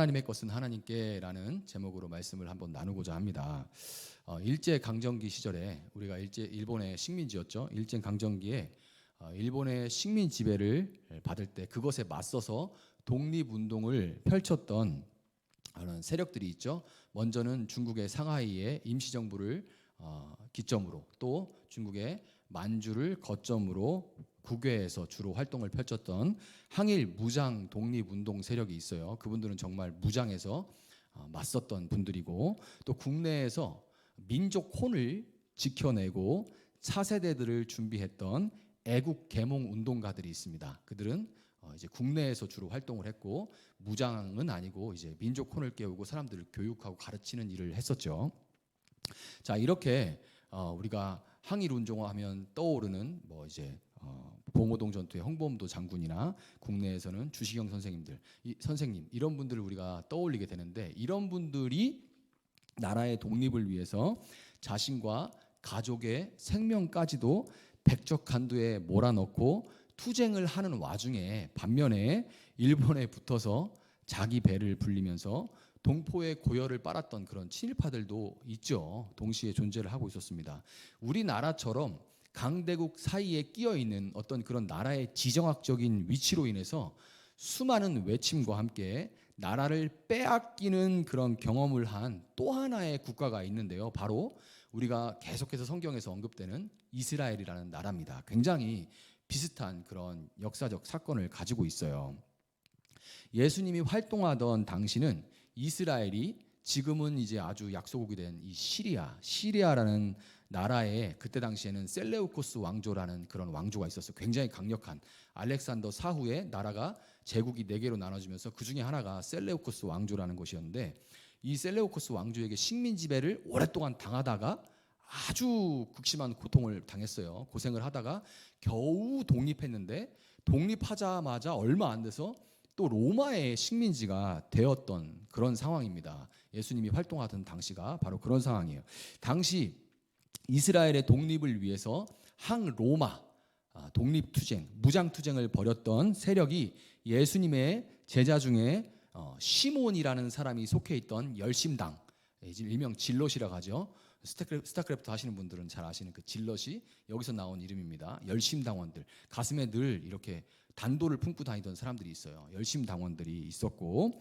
하나님의 것은 하나님께라는 제목으로 말씀을 한번 나누고자 합니다. 일제 강점기 시절에 우리가 일본의 식민지였죠. 일제 강점기에 일본의 식민 지배를 받을 때 그것에 맞서서 독립운동을 펼쳤던 그런 세력들이 있죠. 먼저는 중국의 상하이의 임시정부를 기점으로, 또 중국의 만주를 거점으로 국외에서 주로 활동을 펼쳤던 항일 무장 독립운동 세력이 있어요. 그분들은 정말 무장해서 맞섰던 분들이고, 또 국내에서 민족 혼을 지켜내고 차세대들을 준비했던 애국 계몽 운동가들이 있습니다. 그들은 이제 국내에서 주로 활동을 했고, 무장은 아니고 이제 민족 혼을 깨우고 사람들을 교육하고 가르치는 일을 했었죠. 자, 이렇게 우리가 항일 운동하면 떠오르는 이제 봉오동 전투의 홍범도 장군이나 국내에서는 주시경 선생님 이런 분들을 우리가 떠올리게 되는데, 이런 분들이 나라의 독립을 위해서 자신과 가족의 생명까지도 백척간두에 몰아넣고 투쟁을 하는 와중에, 반면에 일본에 붙어서 자기 배를 불리면서 동포의 고열을 빨았던 그런 친일파들도 있죠. 동시에 존재를 하고 있었습니다. 우리나라처럼 강대국 사이에 끼어 있는 어떤 그런 나라의 지정학적인 위치로 인해서 수많은 외침과 함께 나라를 빼앗기는 그런 경험을 한 또 하나의 국가가 있는데요. 바로 우리가 계속해서 성경에서 언급되는 이스라엘이라는 나라입니다. 굉장히 비슷한 그런 역사적 사건을 가지고 있어요. 예수님이 활동하던 당시는 이스라엘이 지금은 이제 아주 약소국이 된 이 시리아라는 나라에, 그때 당시에는 셀레우코스 왕조라는 그런 왕조가 있었어요. 굉장히 강력한 알렉산더 사후에 나라가 제국이 4개로 나눠지면서 그 중에 하나가 셀레우코스 왕조라는 것이었는데, 이 셀레우코스 왕조에게 식민 지배를 오랫동안 당하다가 아주 극심한 고통을 당했어요. 고생을 하다가 겨우 독립했는데, 독립하자마자 얼마 안 돼서 또 로마의 식민지가 되었던 그런 상황입니다. 예수님이 활동하던 당시가 바로 그런 상황이에요. 당시 이스라엘의 독립을 위해서 항로마 독립투쟁, 무장투쟁을 벌였던 세력이 예수님의 제자 중에 시몬이라는 사람이 속해 있던 열심당, 일명 질럿이라고 하죠. 스타크래프트 하시는 분들은 잘 아시는 그 질럿이 여기서 나온 이름입니다. 열심당원들, 가슴에 늘 이렇게 단도를 품고 다니던 사람들이 있어요. 열심당원들이 있었고,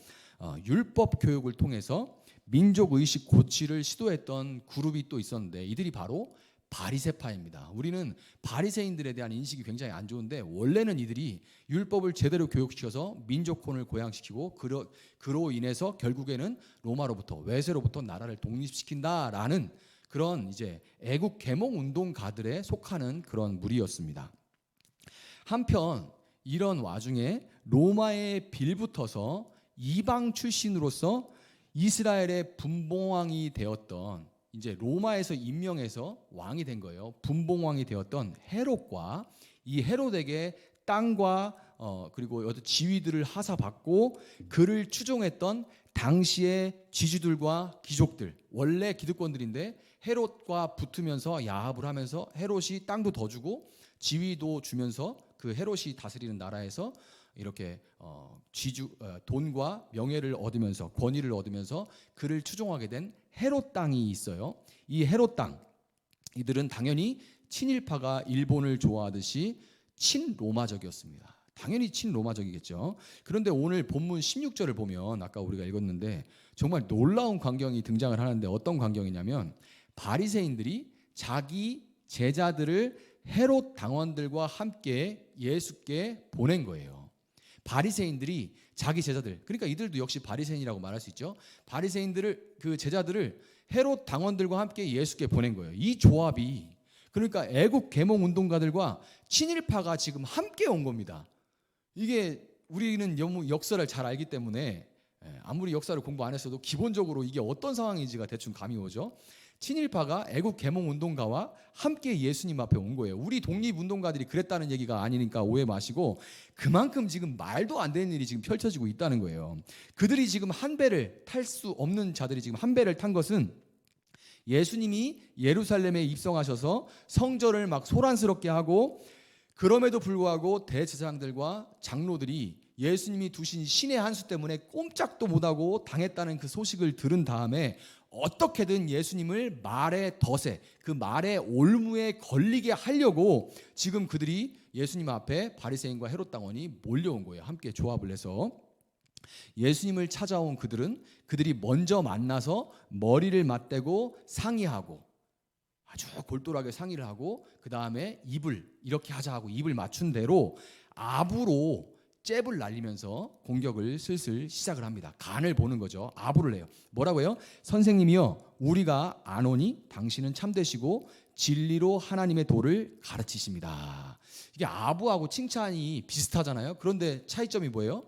율법 교육을 통해서 민족의식 고취를 시도했던 그룹이 또 있었는데, 이들이 바로 바리새파입니다. 우리는 바리새인들에 대한 인식이 굉장히 안 좋은데, 원래는 이들이 율법을 제대로 교육시켜서 민족혼을 고양시키고 그로 인해서 결국에는 로마로부터, 외세로부터 나라를 독립시킨다라는 그런 이제 애국 계몽 운동가들에 속하는 그런 무리였습니다. 한편 이런 와중에 로마에 빌붙어서 이방 출신으로서 이스라엘의 분봉왕이 되었던, 이제 로마에서 임명해서 왕이 된 거예요. 분봉왕이 되었던 헤롯과, 이 헤롯에게 땅과 그리고 여러 지위들을 하사받고 그를 추종했던 당시의 지주들과 귀족들, 원래 기득권들인데 헤롯과 붙으면서 야합을 하면서 헤롯이 땅도 더 주고 지위도 주면서 그 헤롯이 다스리는 나라에서 이렇게 돈과 명예를 얻으면서, 권위를 얻으면서 그를 추종하게 된 헤롯 땅이 있어요. 이 헤롯 땅, 이들은 당연히 친일파가 일본을 좋아하듯이 친로마적이었습니다. 당연히 친로마적이겠죠. 그런데 오늘 본문 16절을 보면 아까 우리가 읽었는데 정말 놀라운 광경이 등장을 하는데, 어떤 광경이냐면 바리새인들이 자기 제자들을 헤롯 당원들과 함께 예수께 보낸 거예요. 바리새인들이 자기 제자들, 그러니까 이들도 역시 바리새인이라고 말할 수 있죠. 바리새인들을, 그 제자들을 헤롯 당원들과 함께 예수께 보낸 거예요. 이 조합이, 그러니까 애국 계몽 운동가들과 친일파가 지금 함께 온 겁니다. 이게 우리는 역사를 잘 알기 때문에 아무리 역사를 공부 안 했어도 기본적으로 이게 어떤 상황인지가 대충 감이 오죠. 친일파가 애국 계몽 운동가와 함께 예수님 앞에 온 거예요. 우리 독립운동가들이 그랬다는 얘기가 아니니까 오해 마시고, 그만큼 지금 말도 안 되는 일이 지금 펼쳐지고 있다는 거예요. 그들이 지금 한 배를 탈 수 없는 자들이 지금 한 배를 탄 것은, 예수님이 예루살렘에 입성하셔서 성전을 막 소란스럽게 하고, 그럼에도 불구하고 대제사장들과 장로들이 예수님이 두신 신의 한 수 때문에 꼼짝도 못하고 당했다는 그 소식을 들은 다음에 어떻게든 예수님을 말의 덫에, 그 말의 올무에 걸리게 하려고 지금 그들이 예수님 앞에 바리새인과 헤롯 당원이 몰려온 거예요. 함께 조합을 해서 예수님을 찾아온 그들이 먼저 만나서 머리를 맞대고 상의하고, 아주 골똘하게 상의를 하고, 그 다음에 입을 이렇게 하자 하고 입을 맞춘 대로 압으로 잽을 날리면서 공격을 슬슬 시작을 합니다. 간을 보는 거죠. 압으로 해요. 뭐라고 해요? 선생님이여, 우리가 아노니 당신은 참되시고 진리로 하나님의 도를 가르치십니다. 이게 아부하고 칭찬이 비슷하잖아요. 그런데 차이점이 뭐예요?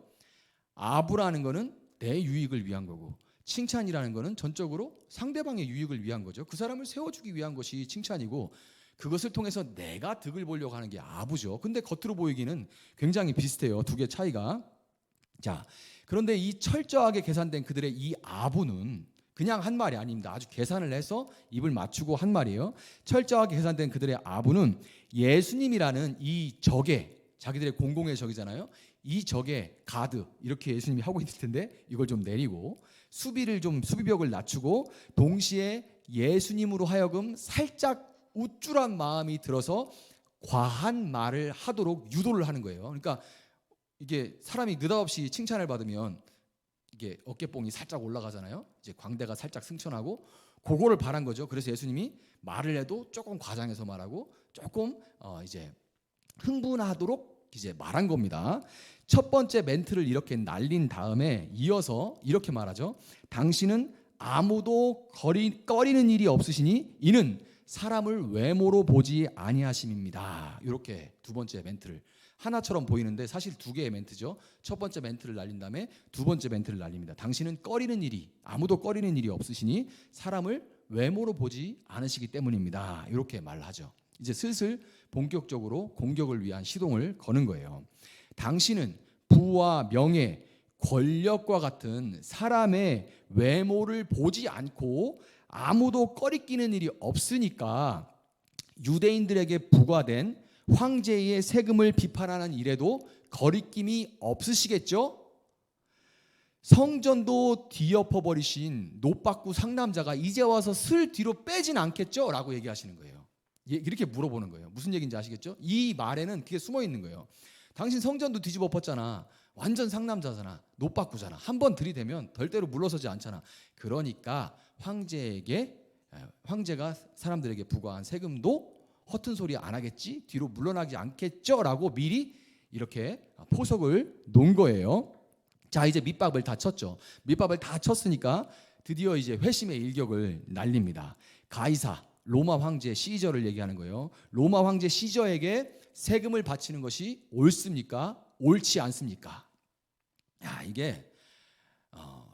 아부라는 거는 내 유익을 위한 거고, 칭찬이라는 거는 전적으로 상대방의 유익을 위한 거죠. 그 사람을 세워주기 위한 것이 칭찬이고, 그것을 통해서 내가 득을 보려고 하는 게 아부죠. 근데 겉으로 보이기는 굉장히 비슷해요. 두 개 차이가. 자, 그런데 이 철저하게 계산된 그들의 이 아부는 그냥 한 말이 아닙니다. 아주 계산을 해서 입을 맞추고 한 말이에요. 철저하게 계산된 그들의 아부는 예수님이라는 이 적의, 자기들의 공공의 적이잖아요. 이 적의 가드, 이렇게 예수님이 하고 있을 텐데 이걸 좀 내리고 수비벽을 낮추고, 동시에 예수님으로 하여금 살짝 우쭐한 마음이 들어서 과한 말을 하도록 유도를 하는 거예요. 그러니까 이게 사람이 느닷없이 칭찬을 받으면 이게 어깨뽕이 살짝 올라가잖아요. 이제 광대가 살짝 승천하고, 그거를 바란 거죠. 그래서 예수님이 말을 해도 조금 과장해서 말하고 조금 이제 흥분하도록 이제 말한 겁니다. 첫 번째 멘트를 이렇게 날린 다음에 이어서 이렇게 말하죠. 당신은 아무도 꺼리는 일이 없으시니 이는 사람을 외모로 보지 아니하심입니다. 이렇게 두 번째 멘트를, 하나처럼 보이는데 사실 두 개의 멘트죠. 첫 번째 멘트를 날린 다음에 두 번째 멘트를 날립니다. 당신은 아무도 꺼리는 일이 없으시니 사람을 외모로 보지 않으시기 때문입니다. 이렇게 말하죠. 이제 슬슬 본격적으로 공격을 위한 시동을 거는 거예요. 당신은 부와 명예, 권력과 같은 사람의 외모를 보지 않고 아무도 꺼리끼는 일이 없으니까 유대인들에게 부과된 황제의 세금을 비판하는 일에도 거리낌이 없으시겠죠? 성전도 뒤엎어버리신 노박구 상남자가 이제 와서 슬 뒤로 빼진 않겠죠? 라고 얘기하시는 거예요. 이렇게 물어보는 거예요. 무슨 얘기인지 아시겠죠? 이 말에는 그게 숨어 있는 거예요. 당신 성전도 뒤집어 엎었잖아. 완전 상남자잖아. 노박구잖아. 한 번 들이대면 절대로 물러서지 않잖아. 그러니까 황제가 사람들에게 부과한 세금도 허튼 소리 안 하겠지? 뒤로 물러나지 않겠죠? 라고 미리 이렇게 포석을 놓은 거예요. 자, 이제 밑밥을 다 쳤죠. 밑밥을 다 쳤으니까 드디어 이제 회심의 일격을 날립니다. 가이사, 로마 황제 시저를 얘기하는 거예요. 로마 황제 시저에게 세금을 바치는 것이 옳습니까? 옳지 않습니까? 야, 이게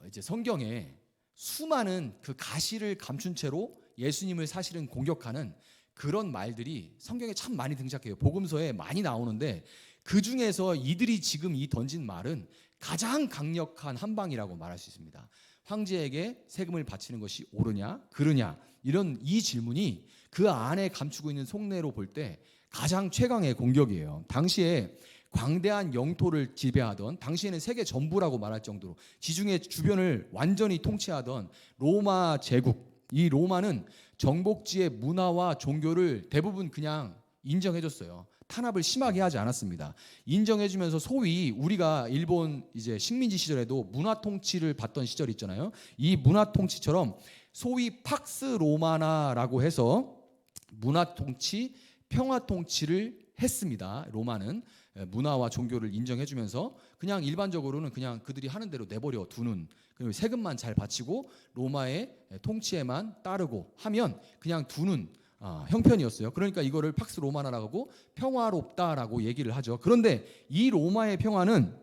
이제 성경에 수많은 그 가시를 감춘 채로 예수님을 사실은 공격하는 그런 말들이 성경에 참 많이 등장해요. 복음서에 많이 나오는데 그 중에서 이들이 지금 이 던진 말은 가장 강력한 한방이라고 말할 수 있습니다. 황제에게 세금을 바치는 것이 옳으냐 그르냐, 이런 이 질문이 그 안에 감추고 있는 속내로 볼 때 가장 최강의 공격이에요. 당시에 광대한 영토를 지배하던, 당시에는 세계 전부라고 말할 정도로 지중해 주변을 완전히 통치하던 로마 제국, 이 로마는 정복지의 문화와 종교를 대부분 그냥 인정해줬어요. 탄압을 심하게 하지 않았습니다. 인정해주면서 소위 우리가 일본 이제 식민지 시절에도 문화 통치를 받던 시절이 있잖아요. 이 문화 통치처럼 소위 팍스 로마나라고 해서 문화 통치, 평화 통치를 했습니다. 로마는 문화와 종교를 인정해주면서 그냥 일반적으로는 그냥 그들이 하는 대로 내버려 두는, 그리고 세금만 잘 바치고 로마의 통치에만 따르고 하면 그냥 두는 형편이었어요. 그러니까 이거를 팍스 로마나라고 하고 평화롭다라고 얘기를 하죠. 그런데 이 로마의 평화는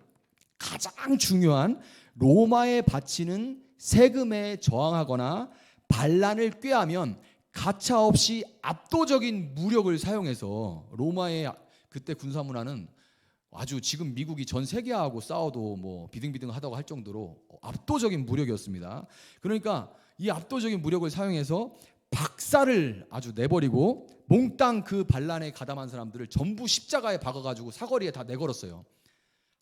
가장 중요한 로마에 바치는 세금에 저항하거나 반란을 꾀하면 가차없이 압도적인 무력을 사용해서, 로마의 그때 군사문화는 아주 지금 미국이 전 세계하고 싸워도 뭐 비등비등하다고 할 정도로 압도적인 무력이었습니다. 그러니까 이 압도적인 무력을 사용해서 박살을 아주 내버리고 몽땅 그 반란에 가담한 사람들을 전부 십자가에 박아가지고 사거리에 다 내걸었어요.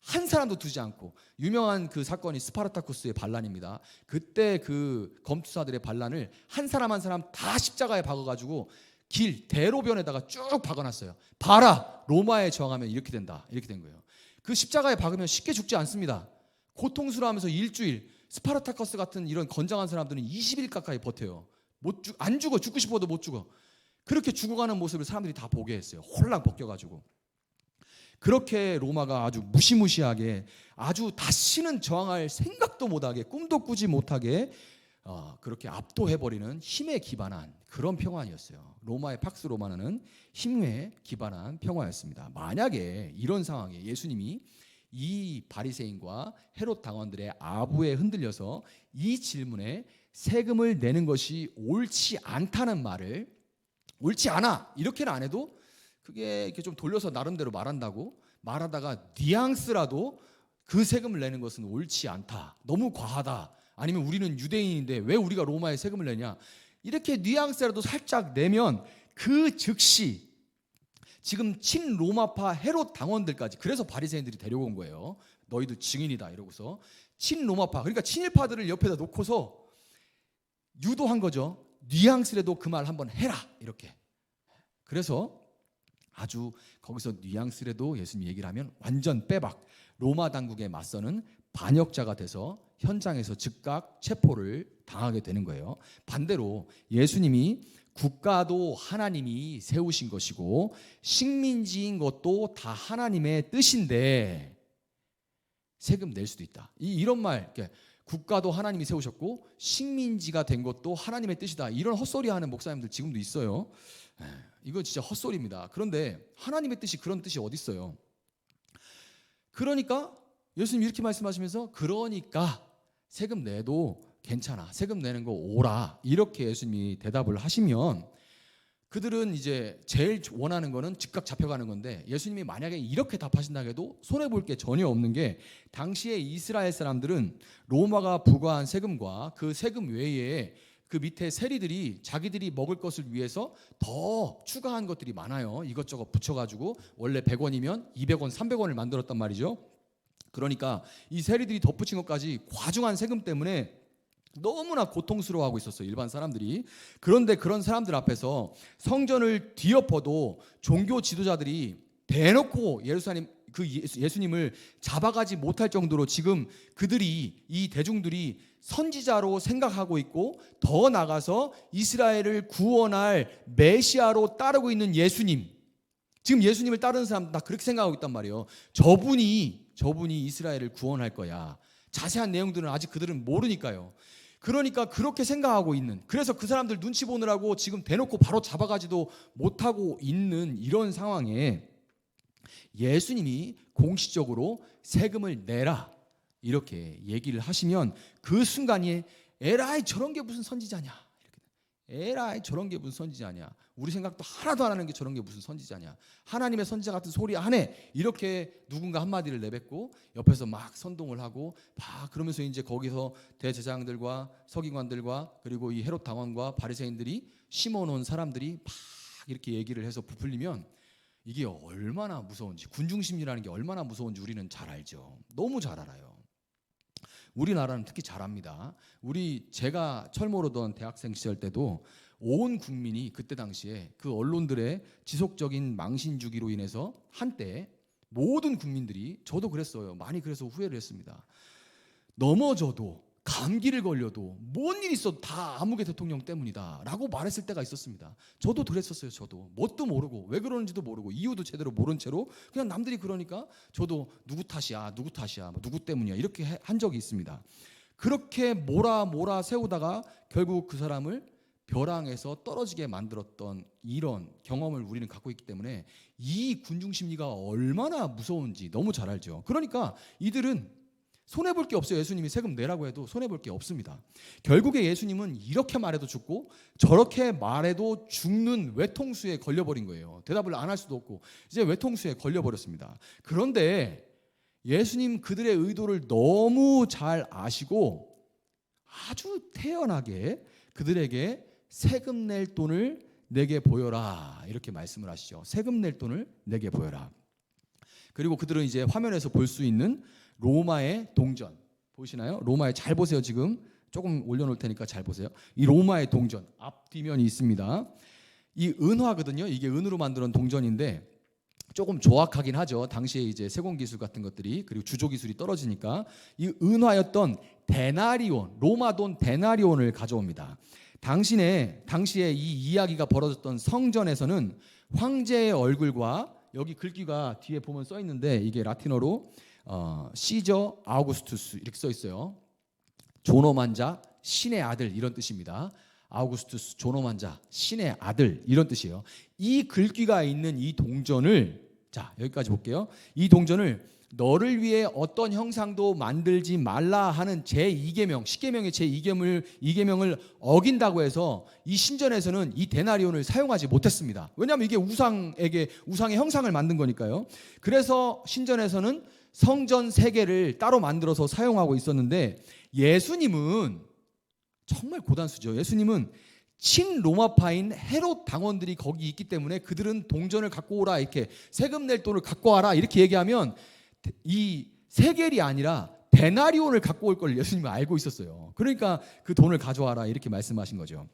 한 사람도 두지 않고, 유명한 그 사건이 스파르타쿠스의 반란입니다. 그때 그 검투사들의 반란을 한 사람 한 사람 다 십자가에 박아가지고 길 대로변에다가 쭉 박아놨어요. 봐라, 로마에 저항하면 이렇게 된다, 이렇게 된 거예요. 그 십자가에 박으면 쉽게 죽지 않습니다. 고통스러워하면서 일주일, 스파르타쿠스 같은 이런 건장한 사람들은 20일 가까이 버텨요. 안 죽어. 죽고 싶어도 못 죽어. 그렇게 죽어가는 모습을 사람들이 다 보게 했어요. 홀랑 벗겨가지고. 그렇게 로마가 아주 무시무시하게, 아주 다시는 저항할 생각도 못하게, 꿈도 꾸지 못하게 그렇게 압도해버리는 힘에 기반한 그런 평화였어요. 로마의 팍스 로마는 힘에 기반한 평화였습니다. 만약에 이런 상황에 예수님이 이 바리새인과 헤롯 당원들의 아부에 흔들려서 이 질문에 세금을 내는 것이 옳지 않다는 말을, 옳지 않아 이렇게는 안 해도 그게 이렇게 좀 돌려서 나름대로 말한다고 말하다가 뉘앙스라도 그 세금을 내는 것은 옳지 않다, 너무 과하다, 아니면 우리는 유대인인데 왜 우리가 로마에 세금을 내냐, 이렇게 뉘앙스라도 살짝 내면 그 즉시 지금 친로마파 헤롯 당원들까지, 그래서 바리새인들이 데려온 거예요. 너희도 증인이다 이러고서 친로마파, 그러니까 친일파들을 옆에다 놓고서 유도한 거죠. 뉘앙스라도 그 말 한번 해라 이렇게. 그래서 아주 거기서 뉘앙스라도 예수님 얘기를 하면 완전 빼박, 로마 당국에 맞서는 반역자가 돼서 현장에서 즉각 체포를 당하게 되는 거예요. 반대로 예수님이 국가도 하나님이 세우신 것이고 식민지인 것도 다 하나님의 뜻인데 세금 낼 수도 있다. 이런 말, 국가도 하나님이 세우셨고 식민지가 된 것도 하나님의 뜻이다, 이런 헛소리 하는 목사님들 지금도 있어요. 이거 진짜 헛소리입니다. 그런데 하나님의 뜻이 그런 뜻이 어디 있어요? 그러니까 예수님 이렇게 말씀하시면서, 그러니까 세금 내도 괜찮아, 세금 내는 거 오라, 이렇게 예수님이 대답을 하시면 그들은 이제 제일 원하는 거는 즉각 잡혀가는 건데, 예수님이 만약에 이렇게 답하신다고 해도 손해볼 게 전혀 없는 게, 당시에 이스라엘 사람들은 로마가 부과한 세금과 그 세금 외에 그 밑에 세리들이 자기들이 먹을 것을 위해서 더 추가한 것들이 많아요. 이것저것 붙여가지고 원래 100원이면 200원, 300원을 만들었단 말이죠. 그러니까 이 세리들이 덧붙인 것까지 과중한 세금 때문에 너무나 고통스러워하고 있었어요, 일반 사람들이. 그런데 그런 사람들 앞에서 성전을 뒤엎어도 종교 지도자들이 대놓고 예수님을 잡아가지 못할 정도로 지금 그들이, 이 대중들이 선지자로 생각하고 있고, 더 나가서 이스라엘을 구원할 메시아로 따르고 있는 예수님, 지금 예수님을 따르는 사람 다 그렇게 생각하고 있단 말이에요. 저분이 이스라엘을 구원할 거야. 자세한 내용들은 아직 그들은 모르니까요. 그러니까 그렇게 생각하고 있는, 그래서 그 사람들 눈치 보느라고 지금 대놓고 바로 잡아가지도 못하고 있는 이런 상황에 예수님이 공식적으로 세금을 내라 이렇게 얘기를 하시면, 그 순간에 에라이 저런 게 무슨 선지자냐, 에라이 저런 게 무슨 선지자냐, 우리 생각도 하나도 안 하는 게 저런 게 무슨 선지자냐, 하나님의 선지자 같은 소리 하네, 이렇게 누군가 한마디를 내뱉고 옆에서 막 선동을 하고 그러면서 이제 거기서 대제사장들과 서기관들과 그리고 이 헤롯 당원과 바리새인들이 심어놓은 사람들이 막 이렇게 얘기를 해서 부풀리면, 이게 얼마나 무서운지, 군중심리라는 게 얼마나 무서운지 우리는 잘 알죠. 너무 잘 알아요. 우리나라는 특히 잘 압니다. 제가 철모로던 대학생 시절 때도 온 국민이 그때 당시에 그 언론들의 지속적인 망신 주기로 인해서 한때 모든 국민들이, 저도 그랬어요. 많이 그래서 후회를 했습니다. 넘어져도, 감기를 걸려도, 뭔 일 있어도 다 아무개 대통령 때문이다 라고 말했을 때가 있었습니다. 저도 그랬었어요. 저도 뭣도 모르고, 왜 그러는지도 모르고, 이유도 제대로 모른 채로 그냥 남들이 그러니까 저도 누구 탓이야 누구 때문이야 이렇게 한 적이 있습니다. 그렇게 몰아 세우다가 결국 그 사람을 벼랑에서 떨어지게 만들었던 이런 경험을 우리는 갖고 있기 때문에 이 군중심리가 얼마나 무서운지 너무 잘 알죠. 그러니까 이들은 손해볼 게 없어요. 예수님이 세금 내라고 해도 손해볼 게 없습니다. 결국에 예수님은 이렇게 말해도 죽고 저렇게 말해도 죽는 외통수에 걸려버린 거예요. 대답을 안 할 수도 없고 이제 외통수에 걸려버렸습니다. 그런데 예수님 그들의 의도를 너무 잘 아시고 아주 태연하게 그들에게 세금 낼 돈을 내게 보여라 이렇게 말씀을 하시죠. 세금 낼 돈을 내게 보여라. 그리고 그들은 이제 화면에서 볼 수 있는 로마의 동전 보시나요? 로마의 잘 보세요. 지금 조금 올려놓을 테니까 잘 보세요. 이 로마의 동전 앞뒤면이 있습니다. 이 은화거든요. 이게 은으로 만드는 동전인데 조금 조악하긴 하죠. 당시에 이제 세공 기술 같은 것들이 그리고 주조 기술이 떨어지니까 이 은화였던 데나리온, 로마 돈 데나리온을 가져옵니다. 당시에 이 이야기가 벌어졌던 성전에서는 황제의 얼굴과 여기 글귀가 뒤에 보면 써 있는데 이게 라틴어로 시저 아우구스투스 이렇게 써 있어요. 존엄한 자, 신의 아들 이런 뜻입니다. 아우구스투스 존엄한 자, 신의 아들 이런 뜻이에요. 이 글귀가 있는 이 동전을 자 여기까지 볼게요. 이 동전을 너를 위해 어떤 형상도 만들지 말라 하는 제2계명, 10계명의 제2계명을 어긴다고 해서 이 신전에서는 이 데나리온을 사용하지 못했습니다. 왜냐하면 이게 우상의 형상을 만든 거니까요. 그래서 신전에서는 성전 3개를 따로 만들어서 사용하고 있었는데 예수님은 정말 고단수죠. 예수님은 친로마파인 헤롯 당원들이 거기 있기 때문에 그들은 동전을 갖고 오라 이렇게 세금 낼 돈을 갖고 와라 이렇게 얘기하면 이 세겔이 아니라 데나리온을 갖고 올 걸 예수님은 알고 있었어요. 그러니까 그 돈을 가져와라 이렇게 말씀하신 거죠.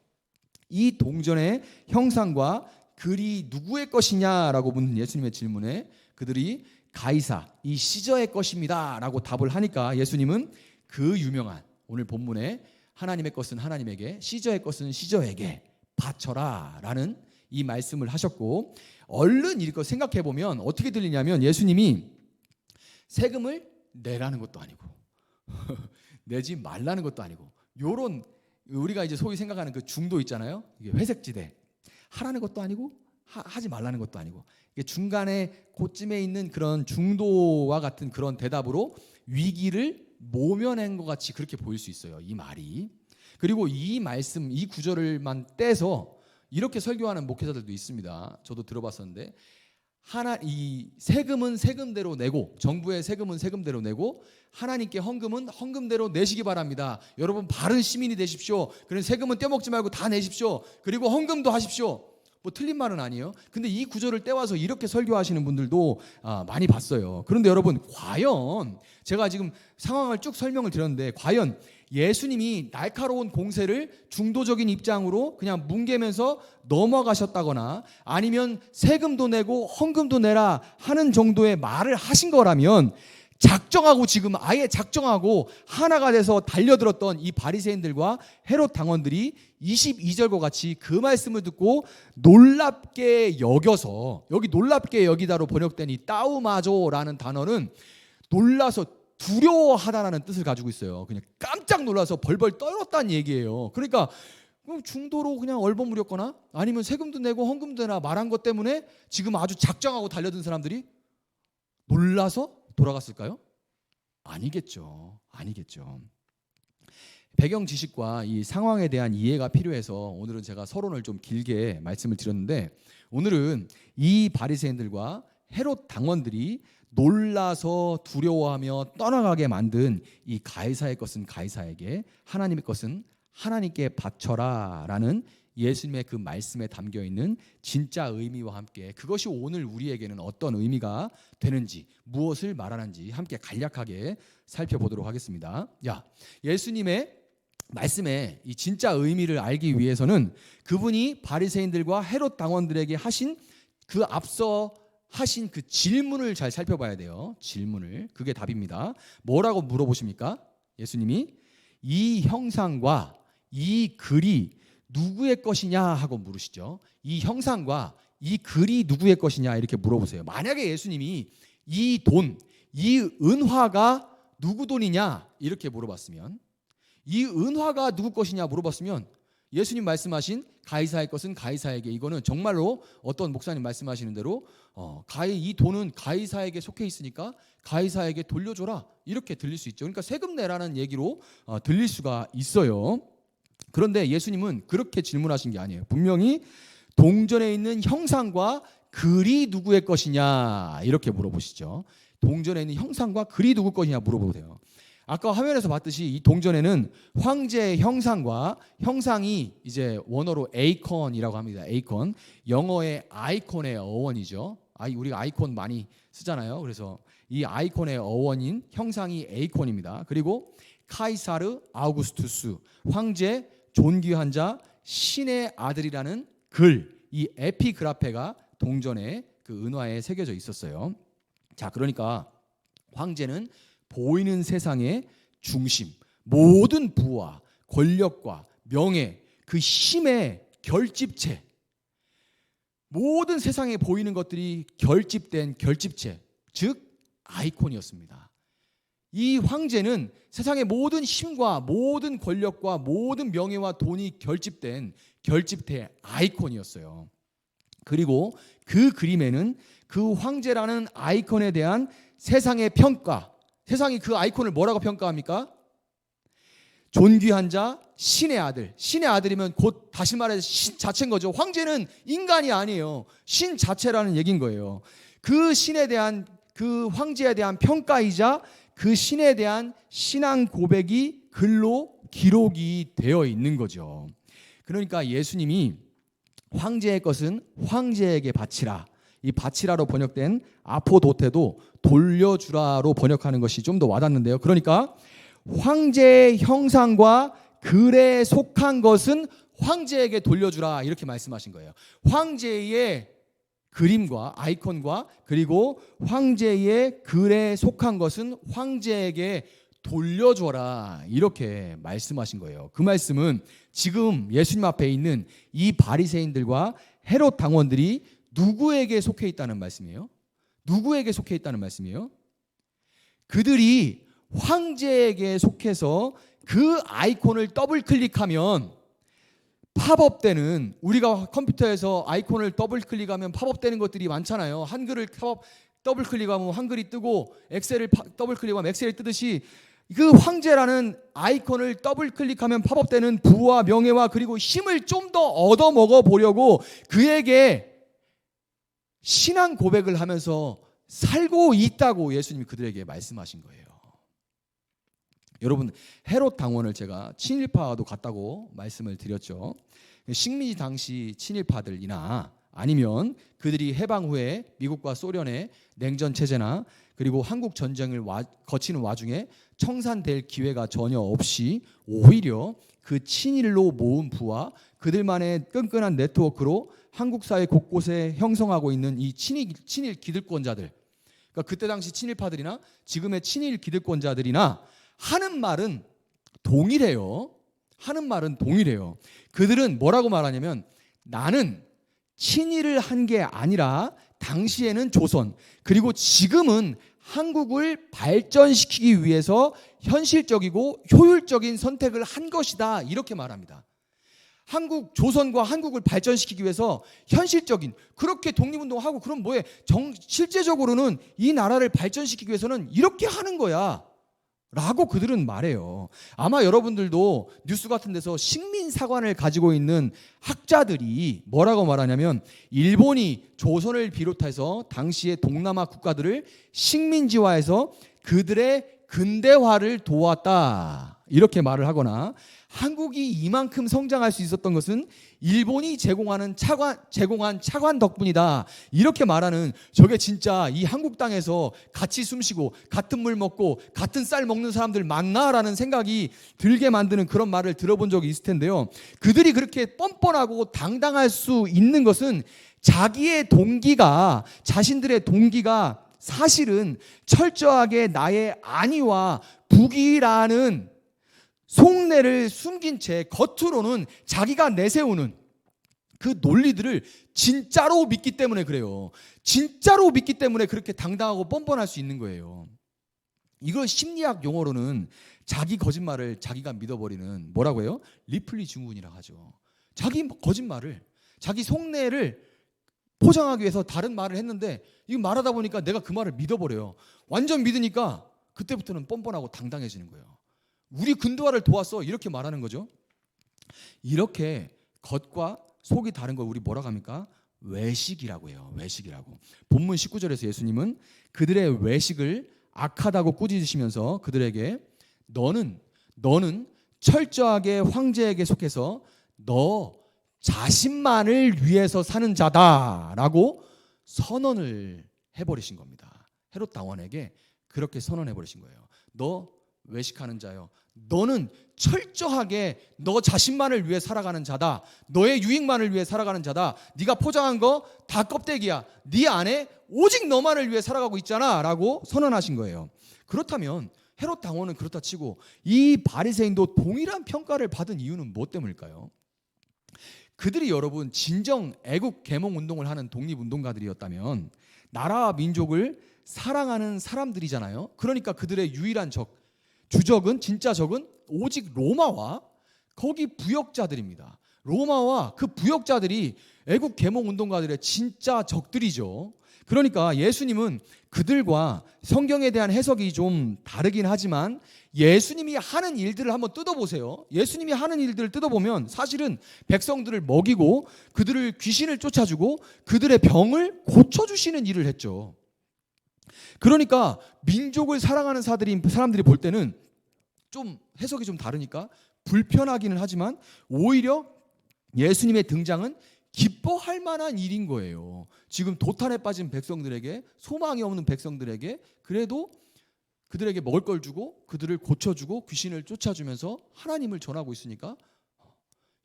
이 동전의 형상과 글이 누구의 것이냐라고 묻는 예수님의 질문에 그들이 가이사, 이 시저의 것입니다 라고 답을 하니까 예수님은 그 유명한 오늘 본문에 하나님의 것은 하나님에게 시저의 것은 시저에게 바쳐라 라는 이 말씀을 하셨고 얼른 이거 생각해 보면 어떻게 들리냐면 예수님이 세금을 내라는 것도 아니고 내지 말라는 것도 아니고 요런 우리가 이제 소위 생각하는 그 중도 있잖아요. 이게 회색지대 하라는 것도 아니고 하지 말라는 것도 아니고 이게 중간에 그쯤에 있는 그런 중도와 같은 그런 대답으로 위기를 모면한 것 같이 그렇게 보일 수 있어요. 이 말이. 그리고 이 말씀, 이 구절을만 떼서 이렇게 설교하는 목회자들도 있습니다. 저도 들어봤었는데 이 세금은 세금대로 내고 정부의 세금은 세금대로 내고 하나님께 헌금은 헌금대로 내시기 바랍니다. 여러분 바른 시민이 되십시오. 그래서 세금은 떼먹지 말고 다 내십시오. 그리고 헌금도 하십시오. 뭐 틀린 말은 아니에요. 근데 이 구절을 떼와서 이렇게 설교하시는 분들도 많이 봤어요. 그런데 여러분 과연 제가 지금 상황을 쭉 설명을 드렸는데 과연 예수님이 날카로운 공세를 중도적인 입장으로 그냥 뭉개면서 넘어가셨다거나 아니면 세금도 내고 헌금도 내라 하는 정도의 말을 하신 거라면 작정하고 지금 아예 작정하고 하나가 돼서 달려들었던 이 바리새인들과 헤롯 당원들이 22절과 같이 그 말씀을 듣고 놀랍게 여겨서 여기 놀랍게 여기다로 번역된 이 따우마조라는 단어는 놀라서 두려워하다라는 뜻을 가지고 있어요. 그냥 깜짝 놀라서 벌벌 떨었다는 얘기예요. 그러니까 중도로 그냥 얼버무렸거나 아니면 세금도 내고 헌금도 내라 말한 것 때문에 지금 아주 작정하고 달려든 사람들이 놀라서 돌아갔을까요? 아니겠죠. 배경 지식과 이 상황에 대한 이해가 필요해서 오늘은 제가 서론을 좀 길게 말씀을 드렸는데 오늘은 이 바리새인들과 헤롯 당원들이 놀라서 두려워하며 떠나가게 만든 이 가이사의 것은 가이사에게 하나님의 것은 하나님께 바쳐라 라는 예수님의 그 말씀에 담겨 있는 진짜 의미와 함께 그것이 오늘 우리에게는 어떤 의미가 되는지 무엇을 말하는지 함께 간략하게 살펴보도록 하겠습니다. 예수님의 말씀의 이 진짜 의미를 알기 위해서는 그분이 바리새인들과 헤롯 당원들에게 하신 그 앞서 하신 그 질문을 잘 살펴봐야 돼요. 질문을. 그게 답입니다. 뭐라고 물어보십니까? 예수님이 이 형상과 이 글이 누구의 것이냐 하고 물으시죠. 이 형상과 이 글이 누구의 것이냐 이렇게 물어보세요. 만약에 예수님이 이 돈, 이 은화가 누구 돈이냐 이렇게 물어봤으면 이 은화가 누구 것이냐 물어봤으면 예수님 말씀하신 가이사의 것은 가이사에게 이거는 정말로 어떤 목사님 말씀하시는 대로 이 돈은 가이사에게 속해 있으니까 가이사에게 돌려줘라 이렇게 들릴 수 있죠. 그러니까 세금 내라는 얘기로 들릴 수가 있어요. 그런데 예수님은 그렇게 질문하신 게 아니에요. 분명히 동전에 있는 형상과 글이 누구의 것이냐 이렇게 물어보시죠. 동전에 있는 형상과 글이 누구 것이냐 물어보세요. 아까 화면에서 봤듯이 이 동전에는 황제의 형상이 이제 원어로 에이컨이라고 합니다. 에이컨, 영어의 아이콘의 어원이죠. 우리가 아이콘 많이 쓰잖아요. 그래서 이 아이콘의 어원인 형상이 에이콘입니다. 그리고 카이사르 아우구스투스, 황제, 존귀한 자, 신의 아들이라는 글, 이 에피그라페가 동전의 그 은화에 새겨져 있었어요. 자, 그러니까 황제는 보이는 세상의 중심, 모든 부와 권력과 명예, 그 힘의 결집체, 모든 세상에 보이는 것들이 결집된 결집체, 즉 아이콘이었습니다. 이 황제는 세상의 모든 힘과 모든 권력과 모든 명예와 돈이 결집된 결집체 아이콘이었어요. 그리고 그 그림에는 그 황제라는 아이콘에 대한 세상의 평가, 세상이 그 아이콘을 뭐라고 평가합니까? 존귀한 자, 신의 아들. 신의 아들이면 곧 다시 말해서 신 자체인 거죠. 황제는 인간이 아니에요. 신 자체라는 얘기인 거예요. 그 신에 대한, 그 황제에 대한 평가이자 그 신에 대한 신앙 고백이 글로 기록이 되어 있는 거죠. 그러니까 예수님이 황제의 것은 황제에게 바치라, 이 바치라로 번역된 아포도테도 돌려주라로 번역하는 것이 좀 더 와닿는데요. 그러니까 황제의 형상과 글에 속한 것은 황제에게 돌려주라, 이렇게 말씀하신 거예요. 황제의 그림과 아이콘과 그리고 황제의 글에 속한 것은 황제에게 돌려줘라, 이렇게 말씀하신 거예요. 그 말씀은 지금 예수님 앞에 있는 이 바리새인들과 헤롯 당원들이 누구에게 속해 있다는 말씀이에요? 누구에게 속해 있다는 말씀이에요? 그들이 황제에게 속해서 그 아이콘을 더블 클릭하면 팝업되는, 우리가 컴퓨터에서 아이콘을 더블 클릭하면 팝업되는 것들이 많잖아요. 한글을 더블 클릭하면 한글이 뜨고 엑셀을 더블 클릭하면 엑셀이 뜨듯이 그 황제라는 아이콘을 더블 클릭하면 팝업되는 부와 명예와 그리고 힘을 좀 더 얻어먹어 보려고 그에게 신앙 고백을 하면서 살고 있다고 예수님이 그들에게 말씀하신 거예요. 여러분, 헤롯 당원을 제가 친일파도 같다고 말씀을 드렸죠. 식민지 당시 친일파들이나 아니면 그들이 해방 후에 미국과 소련의 냉전 체제나 그리고 한국 전쟁을 거치는 와중에 청산될 기회가 전혀 없이 오히려 그 친일로 모은 부와 그들만의 끈끈한 네트워크로 한국 사회 곳곳에 형성하고 있는 이 친일 기득권자들, 그러니까 그때 당시 친일파들이나 지금의 친일 기득권자들이나 하는 말은 동일해요. 하는 말은 동일해요. 그들은 뭐라고 말하냐면, 나는 친일을 한 게 아니라 당시에는 조선, 그리고 지금은 한국을 발전시키기 위해서 현실적이고 효율적인 선택을 한 것이다, 이렇게 말합니다. 조선과 한국을 발전시키기 위해서 현실적인, 그렇게 독립운동하고 그럼 뭐해? 실제적으로는 이 나라를 발전시키기 위해서는 이렇게 하는 거야 라고 그들은 말해요. 아마 여러분들도 뉴스 같은 데서 식민사관을 가지고 있는 학자들이 뭐라고 말하냐면, 일본이 조선을 비롯해서 당시의 동남아 국가들을 식민지화해서 그들의 근대화를 도왔다, 이렇게 말을 하거나, 한국이 이만큼 성장할 수 있었던 것은 일본이 제공한 차관 덕분이다, 이렇게 말하는, 저게 진짜 이 한국 땅에서 같이 숨쉬고 같은 물 먹고 같은 쌀 먹는 사람들 맞나라는 생각이 들게 만드는 그런 말을 들어본 적이 있을 텐데요. 그들이 그렇게 뻔뻔하고 당당할 수 있는 것은 자신들의 동기가 사실은 철저하게 나의 안위와 북이라는 속내를 숨긴 채 겉으로는 자기가 내세우는 그 논리들을 진짜로 믿기 때문에 그래요. 진짜로 믿기 때문에 그렇게 당당하고 뻔뻔할 수 있는 거예요. 이걸 심리학 용어로는 자기 거짓말을 자기가 믿어버리는, 뭐라고 해요? 리플리 증후군이라고 하죠. 자기 거짓말을, 자기 속내를 포장하기 위해서 다른 말을 했는데, 이거 말하다 보니까 내가 그 말을 믿어버려요. 완전 믿으니까 그때부터는 뻔뻔하고 당당해지는 거예요. 우리 근대화를 도왔어, 이렇게 말하는 거죠. 이렇게 겉과 속이 다른 걸 우리 뭐라고 합니까? 외식이라고 해요. 외식이라고. 본문 19절에서 예수님은 그들의 외식을 악하다고 꾸짖으시면서 그들에게 너는 철저하게 황제에게 속해서 너 자신만을 위해서 사는 자다라고 선언을 해버리신 겁니다. 헤롯 왕에게 그렇게 선언해버리신 거예요. 너 외식하는 자요, 너는 철저하게 너 자신만을 위해 살아가는 자다. 너의 유익만을 위해 살아가는 자다. 네가 포장한 거 다 껍데기야. 네 안에 오직 너만을 위해 살아가고 있잖아 라고 선언하신 거예요. 그렇다면 헤롯 당원은 그렇다 치고 이 바리새인도 동일한 평가를 받은 이유는 무엇 때문일까요? 그들이 여러분 진정 애국 계몽 운동을 하는 독립운동가들이었다면 나라와 민족을 사랑하는 사람들이잖아요. 그러니까 그들의 유일한 주적은, 진짜 적은 오직 로마와 거기 부역자들입니다. 로마와 그 부역자들이 애국 계몽 운동가들의 진짜 적들이죠. 그러니까 예수님은 그들과 성경에 대한 해석이 좀 다르긴 하지만 예수님이 하는 일들을 한번 뜯어보세요. 예수님이 하는 일들을 뜯어보면 사실은 백성들을 먹이고 그들을 귀신을 쫓아주고 그들의 병을 고쳐주시는 일을 했죠. 그러니까 민족을 사랑하는 사람들이 볼 때는 좀 해석이 좀 다르니까 불편하기는 하지만 오히려 예수님의 등장은 기뻐할 만한 일인 거예요. 지금 도탄에 빠진 백성들에게, 소망이 없는 백성들에게 그래도 그들에게 먹을 걸 주고 그들을 고쳐주고 귀신을 쫓아주면서 하나님을 전하고 있으니까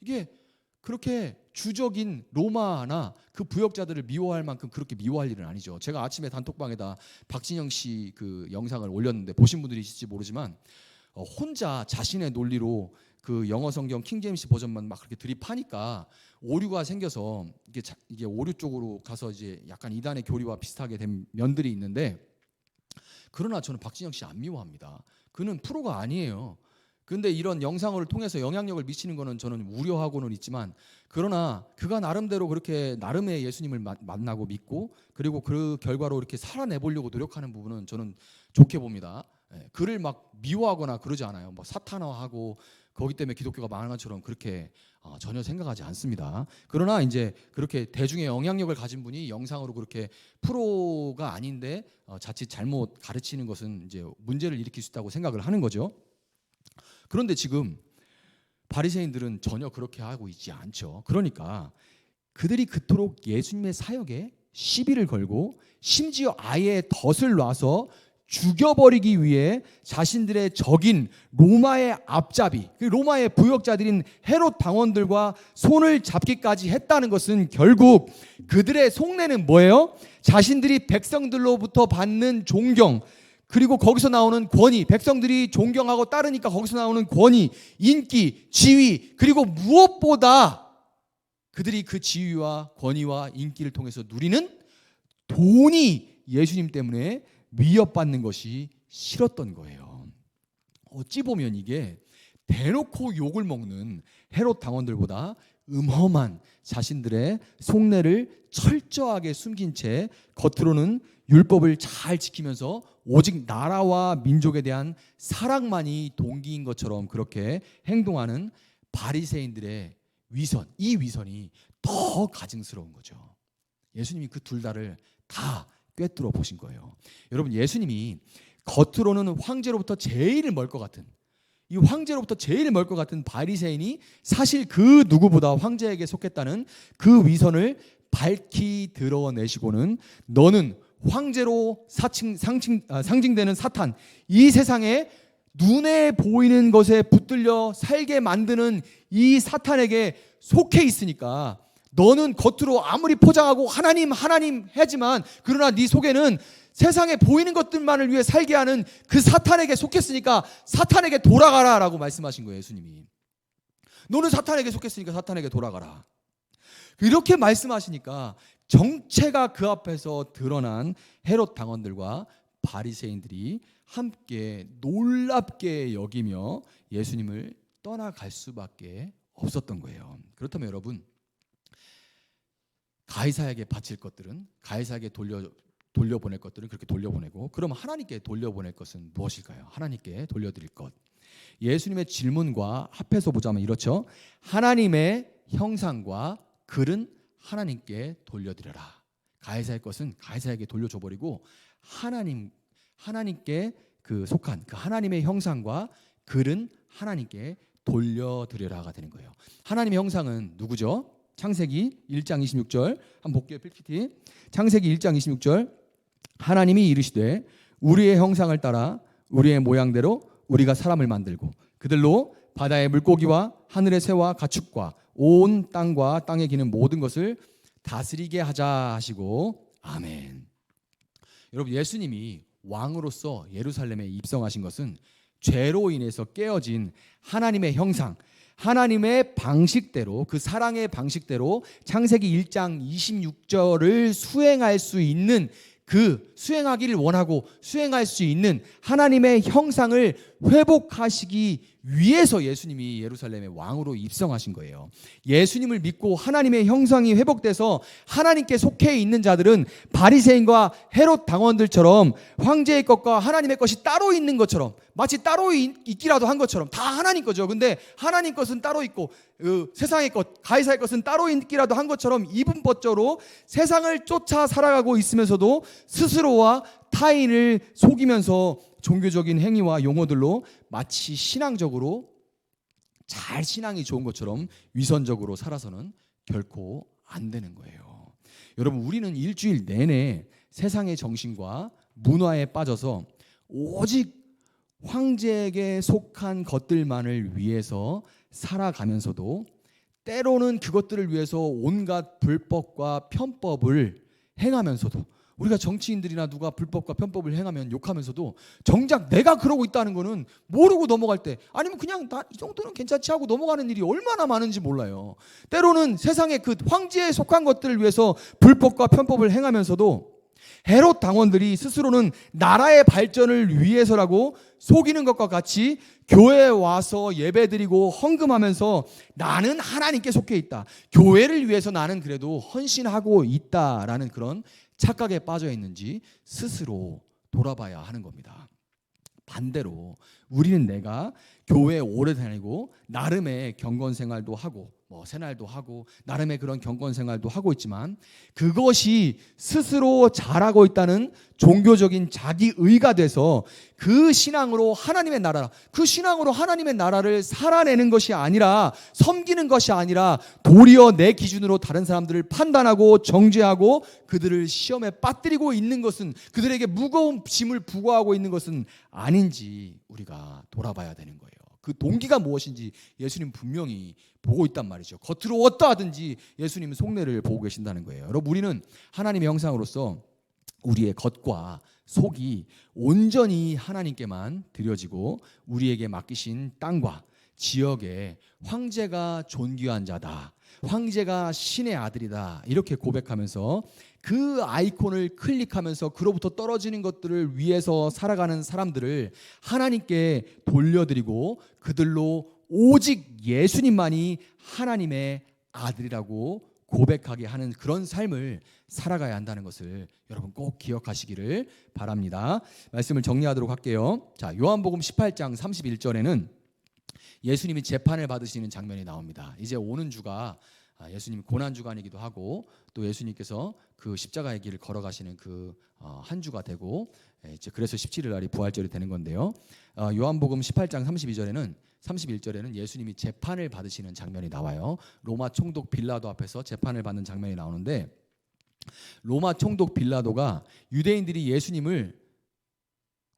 이게 그렇게 주적인 로마나 그 부역자들을 미워할 만큼 그렇게 미워할 일은 아니죠. 제가 아침에 단톡방에다 박진영 씨 그 영상을 올렸는데 보신 분들이 있을지 모르지만 혼자 자신의 논리로 그 영어 성경 킹제임스 버전만 막 그렇게 들이파니까 오류가 생겨서 이게 오류 쪽으로 가서 이제 약간 이단의 교리와 비슷하게 된 면들이 있는데, 그러나 저는 박진영 씨 안 미워합니다. 그는 프로가 아니에요. 근데 이런 영상을 통해서 영향력을 미치는 거는 저는 우려하고는 있지만, 그러나 그가 나름대로 그렇게 나름의 예수님을 만나고 믿고 그리고 그 결과로 이렇게 살아내보려고 노력하는 부분은 저는 좋게 봅니다. 그를 막 미워하거나 그러지 않아요. 뭐 사탄화하고 거기 때문에 기독교가 망한 것처럼 그렇게 전혀 생각하지 않습니다. 그러나 이제 그렇게 대중의 영향력을 가진 분이 영상으로 그렇게 프로가 아닌데 자칫 잘못 가르치는 것은 이제 문제를 일으킬 수 있다고 생각을 하는 거죠. 그런데 지금 바리새인들은 전혀 그렇게 하고 있지 않죠. 그러니까 그들이 그토록 예수님의 사역에 시비를 걸고 심지어 아예 덫을 놔서 죽여버리기 위해 자신들의 적인 로마의 앞잡이, 로마의 부역자들인 헤롯 당원들과 손을 잡기까지 했다는 것은 결국 그들의 속내는 뭐예요? 자신들이 백성들로부터 받는 존경, 그리고 거기서 나오는 권위, 백성들이 존경하고 따르니까 거기서 나오는 권위, 인기, 지위, 그리고 무엇보다 그들이 그 지위와 권위와 인기를 통해서 누리는 돈이 예수님 때문에 위협받는 것이 싫었던 거예요. 어찌 보면 이게 대놓고 욕을 먹는 헤롯 당원들보다 음험한 자신들의 속내를 철저하게 숨긴 채 겉으로는 율법을 잘 지키면서 오직 나라와 민족에 대한 사랑만이 동기인 것처럼 그렇게 행동하는 바리새인들의 위선, 이 위선이 더 가증스러운 거죠. 예수님이 그 둘 다를 다 꿰뚫어 보신 거예요. 여러분, 예수님이 겉으로는 황제로부터 제일 멀 것 같은, 이 황제로부터 제일 멀 것 같은 바리새인이 사실 그 누구보다 황제에게 속했다는 그 위선을 밝히 드러내시고는 너는 황제로 상징되는 사탄, 이 세상에 눈에 보이는 것에 붙들려 살게 만드는 이 사탄에게 속해 있으니까 너는 겉으로 아무리 포장하고 하나님 하지만 그러나 네 속에는 세상에 보이는 것들만을 위해 살게 하는 그 사탄에게 속했으니까 사탄에게 돌아가라 라고 말씀하신 거예요. 예수님이 너는 사탄에게 속했으니까 사탄에게 돌아가라 이렇게 말씀하시니까 정체가 그 앞에서 드러난 헤롯 당원들과 바리새인들이 함께 놀랍게 여기며 예수님을 떠나갈 수밖에 없었던 거예요. 그렇다면 여러분, 가이사에게 바칠 것들은 가이사에게 돌려보낼 것들은 그렇게 돌려보내고, 그럼 하나님께 돌려보낼 것은 무엇일까요? 하나님께 돌려드릴 것. 예수님의 질문과 합해서 보자면 이렇죠. 하나님의 형상과 글은 하나님께 돌려드려라. 가이사의 것은 가이사에게 돌려줘버리고 하나님께 그 속한 그 하나님의 형상과 글은 하나님께 돌려드려라가 되는 거예요. 하나님의 형상은 누구죠? 창세기 1장 26절 한번 볼게요. PPT. 창세기 1장 26절. 하나님이 이르시되 우리의 형상을 따라 우리의 모양대로 우리가 사람을 만들고 그들로 바다의 물고기와 하늘의 새와 가축과 온 땅과 땅에 기는 모든 것을 다스리게 하자 하시고 아멘. 여러분, 예수님이 왕으로서 예루살렘에 입성하신 것은 죄로 인해서 깨어진 하나님의 형상, 하나님의 방식대로, 그 사랑의 방식대로 창세기 1장 26절을 수행할 수 있는, 그 수행하기를 원하고 수행할 수 있는 하나님의 형상을 회복하시기 위해서 예수님이 예루살렘의 왕으로 입성하신 거예요. 예수님을 믿고 하나님의 형상이 회복돼서 하나님께 속해 있는 자들은 바리새인과 헤롯 당원들처럼 황제의 것과 하나님의 것이 따로 있는 것처럼, 마치 따로 있기라도 한 것처럼, 다 하나님 거죠. 근데 하나님 것은 따로 있고 세상의 것, 가이사의 것은 따로 있기라도 한 것처럼 이분법적으로 세상을 쫓아 살아가고 있으면서도 스스로와 타인을 속이면서 종교적인 행위와 용어들로 마치 신앙적으로 잘 신앙이 좋은 것처럼 위선적으로 살아서는 결코 안 되는 거예요. 여러분, 우리는 일주일 내내 세상의 정신과 문화에 빠져서 오직 황제에게 속한 것들만을 위해서 살아가면서도 때로는 그것들을 위해서 온갖 불법과 편법을 행하면서도, 우리가 정치인들이나 누가 불법과 편법을 행하면 욕하면서도 정작 내가 그러고 있다는 거는 모르고 넘어갈 때, 아니면 그냥 다 이 정도는 괜찮지 하고 넘어가는 일이 얼마나 많은지 몰라요. 때로는 세상의 그 황제에 속한 것들을 위해서 불법과 편법을 행하면서도 헤롯 당원들이 스스로는 나라의 발전을 위해서라고 속이는 것과 같이 교회에 와서 예배드리고 헌금하면서 나는 하나님께 속해 있다, 교회를 위해서 나는 그래도 헌신하고 있다라는 그런 착각에 빠져 있는지 스스로 돌아봐야 하는 겁니다. 반대로 우리는 내가 교회에 오래 다니고 나름의 경건 생활도 하고 새날도 하고 나름의 그런 경건 생활도 하고 있지만 그것이 스스로 잘하고 있다는 종교적인 자기의가 돼서 그 신앙으로 하나님의 나라, 그 신앙으로 하나님의 나라를 살아내는 것이 아니라, 섬기는 것이 아니라 도리어 내 기준으로 다른 사람들을 판단하고 정죄하고 그들을 시험에 빠뜨리고 있는 것은, 그들에게 무거운 짐을 부과하고 있는 것은 아닌지 우리가 돌아봐야 되는 거예요. 그 동기가 무엇인지 예수님 분명히 보고 있단 말이죠. 겉으로 어떠하든지 예수님은 속내를 보고 계신다는 거예요. 여러분, 우리는 하나님의 형상으로서 우리의 겉과 속이 온전히 하나님께만 드려지고 우리에게 맡기신 땅과 지역에 황제가 존귀한 자다, 황제가 신의 아들이다, 이렇게 고백하면서 그 아이콘을 클릭하면서 그로부터 떨어지는 것들을 위해서 살아가는 사람들을 하나님께 돌려드리고 그들로 오직 예수님만이 하나님의 아들이라고 고백하게 하는 그런 삶을 살아가야 한다는 것을 여러분 꼭 기억하시기를 바랍니다. 말씀을 정리하도록 할게요. 자, 요한복음 18장 31절에는 예수님이 재판을 받으시는 장면이 나옵니다. 이제 오는 주가 예수님 고난주간이기도 하고 또 예수님께서 그 십자가의 길을 걸어가시는 그 한 주가 되고, 이제 그래서 17일 날이 부활절이 되는 건데요. 요한복음 18장 31절에는 예수님이 재판을 받으시는 장면이 나와요. 로마 총독 빌라도 앞에서 재판을 받는 장면이 나오는데, 로마 총독 빌라도가 유대인들이 예수님을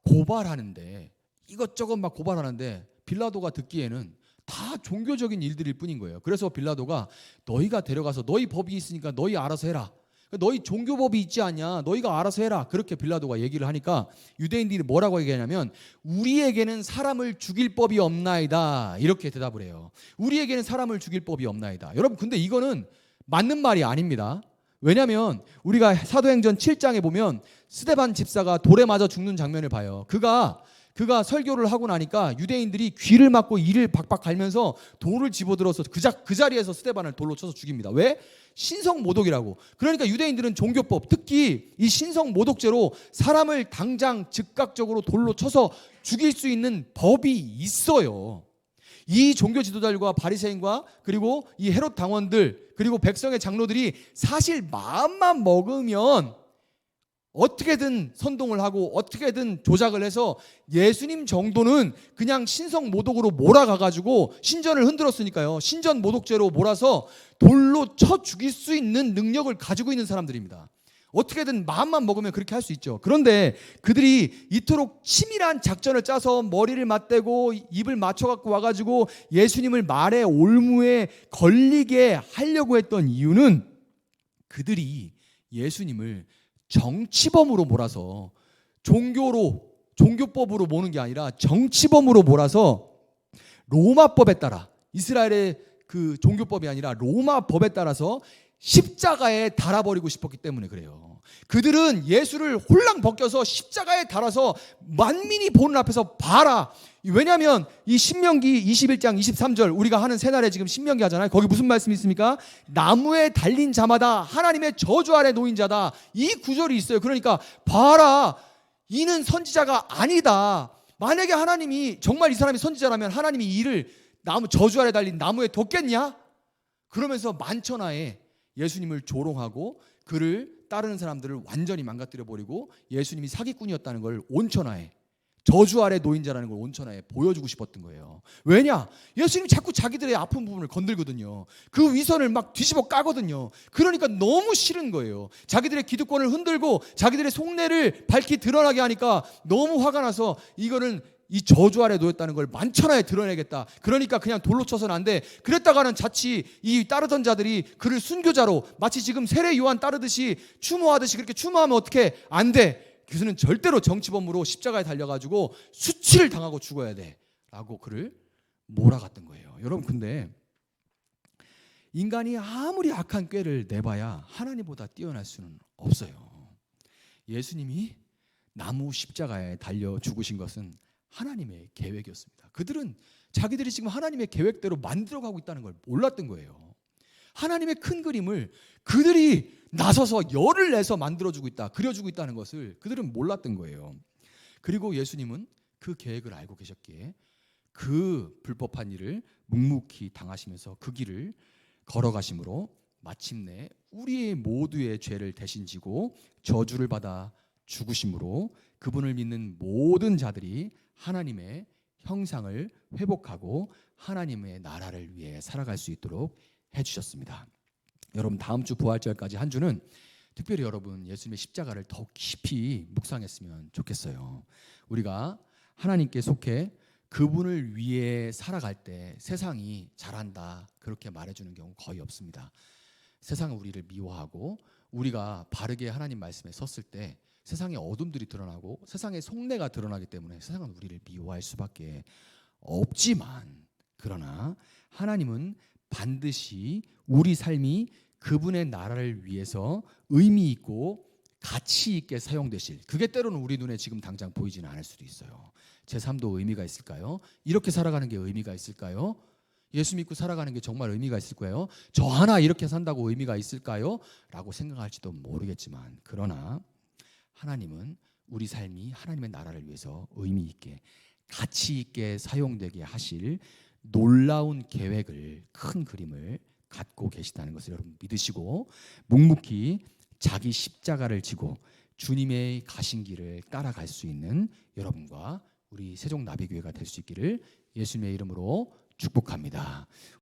고발하는데, 이것저것 막 고발하는데 빌라도가 듣기에는 다 종교적인 일들일 뿐인 거예요. 그래서 빌라도가 너희가 데려가서, 너희 법이 있으니까 너희 알아서 해라, 너희 종교법이 있지 않냐, 너희가 알아서 해라, 그렇게 빌라도가 얘기를 하니까 유대인들이 뭐라고 얘기하냐면 우리에게는 사람을 죽일 법이 없나이다, 이렇게 대답을 해요. 우리에게는 사람을 죽일 법이 없나이다. 여러분, 근데 이거는 맞는 말이 아닙니다. 왜냐하면 우리가 사도행전 7장에 보면 스데반 집사가 돌에 맞아 죽는 장면을 봐요. 그가 설교를 하고 나니까 유대인들이 귀를 막고 이를 박박 갈면서 돌을 집어들어서 그 자리에서 스데반을 돌로 쳐서 죽입니다. 왜? 신성모독이라고. 그러니까 유대인들은 종교법, 특히 이 신성모독죄로 사람을 당장 즉각적으로 돌로 쳐서 죽일 수 있는 법이 있어요. 이 종교 지도자들과 바리새인과 그리고 이 헤롯 당원들 그리고 백성의 장로들이 사실 마음만 먹으면 어떻게든 선동을 하고 어떻게든 조작을 해서 예수님 정도는 그냥 신성 모독으로 몰아가가지고 신전을 흔들었으니까요. 신전 모독죄로 몰아서 돌로 쳐 죽일 수 있는 능력을 가지고 있는 사람들입니다. 어떻게든 마음만 먹으면 그렇게 할 수 있죠. 그런데 그들이 이토록 치밀한 작전을 짜서 머리를 맞대고 입을 맞춰갖고 와가지고 예수님을 말의 올무에 걸리게 하려고 했던 이유는 그들이 예수님을 정치범으로 몰아서 종교법으로 모는 게 아니라 정치범으로 몰아서 로마법에 따라, 이스라엘의 그 종교법이 아니라 로마법에 따라서 십자가에 달아버리고 싶었기 때문에 그래요. 그들은 예수를 홀랑 벗겨서 십자가에 달아서 만민이 보는 앞에서 봐라. 왜냐하면 이 신명기 21장 23절 우리가 하는 새날에 지금 신명기 하잖아요. 거기 무슨 말씀이 있습니까? 나무에 달린 자마다 하나님의 저주 아래 놓인 자다. 이 구절이 있어요. 그러니까 봐라, 이는 선지자가 아니다. 만약에 하나님이 정말 이 사람이 선지자라면 하나님이 이를 저주 아래 달린 나무에 뒀겠냐? 그러면서 만천하에 예수님을 조롱하고 그를 따르는 사람들을 완전히 망가뜨려 버리고 예수님이 사기꾼이었다는 걸 온천하에, 저주 아래 놓인 자라는 걸 온천하에 보여주고 싶었던 거예요. 왜냐? 예수님이 자꾸 자기들의 아픈 부분을 건들거든요. 그 위선을 막 뒤집어 까거든요. 그러니까 너무 싫은 거예요. 자기들의 기득권을 흔들고 자기들의 속내를 밝히 드러나게 하니까 너무 화가 나서 이거는 이 저주 아래 놓였다는 걸 만천하에 드러내겠다. 그러니까 그냥 돌로 쳐서는 안 돼. 그랬다가는 자칫 이 따르던 자들이 그를 순교자로, 마치 지금 세례 요한 따르듯이 추모하듯이 그렇게 추모하면 어떻게 안 돼. 그래서는 절대로 정치범으로 십자가에 달려가지고 수치를 당하고 죽어야 돼 라고 그를 몰아갔던 거예요. 여러분, 근데 인간이 아무리 악한 꾀를 내봐야 하나님보다 뛰어날 수는 없어요. 예수님이 나무 십자가에 달려 죽으신 것은 하나님의 계획이었습니다. 그들은 자기들이 지금 하나님의 계획대로 만들어가고 있다는 걸 몰랐던 거예요. 하나님의 큰 그림을 그들이 나서서 열을 내서 만들어주고 있다, 그려주고 있다는 것을 그들은 몰랐던 거예요. 그리고 예수님은 그 계획을 알고 계셨기에 그 불법한 일을 묵묵히 당하시면서 그 길을 걸어가심으로 마침내 우리의 모두의 죄를 대신 지고 저주를 받아 죽으심으로 그분을 믿는 모든 자들이 하나님의 형상을 회복하고 하나님의 나라를 위해 살아갈 수 있도록 해주셨습니다. 여러분, 다음 주 부활절까지 한 주는 특별히 여러분 예수님의 십자가를 더 깊이 묵상했으면 좋겠어요. 우리가 하나님께 속해 그분을 위해 살아갈 때 세상이 잘한다 그렇게 말해주는 경우 거의 없습니다. 세상은 우리를 미워하고 우리가 바르게 하나님 말씀에 섰을 때 세상의 어둠들이 드러나고 세상의 속내가 드러나기 때문에 세상은 우리를 미워할 수밖에 없지만, 그러나 하나님은 반드시 우리 삶이 그분의 나라를 위해서 의미 있고 가치 있게 사용되실, 그게 때로는 우리 눈에 지금 당장 보이지는 않을 수도 있어요. 제 삶도 의미가 있을까요? 이렇게 살아가는 게 의미가 있을까요? 예수 믿고 살아가는 게 정말 의미가 있을 거예요? 저 하나 이렇게 산다고 의미가 있을까요? 라고 생각할지도 모르겠지만, 그러나 하나님은 우리 삶이 하나님의 나라를 위해서 의미 있게 가치 있게 사용되게 하실 놀라운 계획을, 큰 그림을 갖고 계시다는 것을 여러분 믿으시고 묵묵히 자기 십자가를 지고 주님의 가신 길을 따라갈 수 있는 여러분과 우리 세종나비교회가 될 수 있기를 예수님의 이름으로 축복합니다.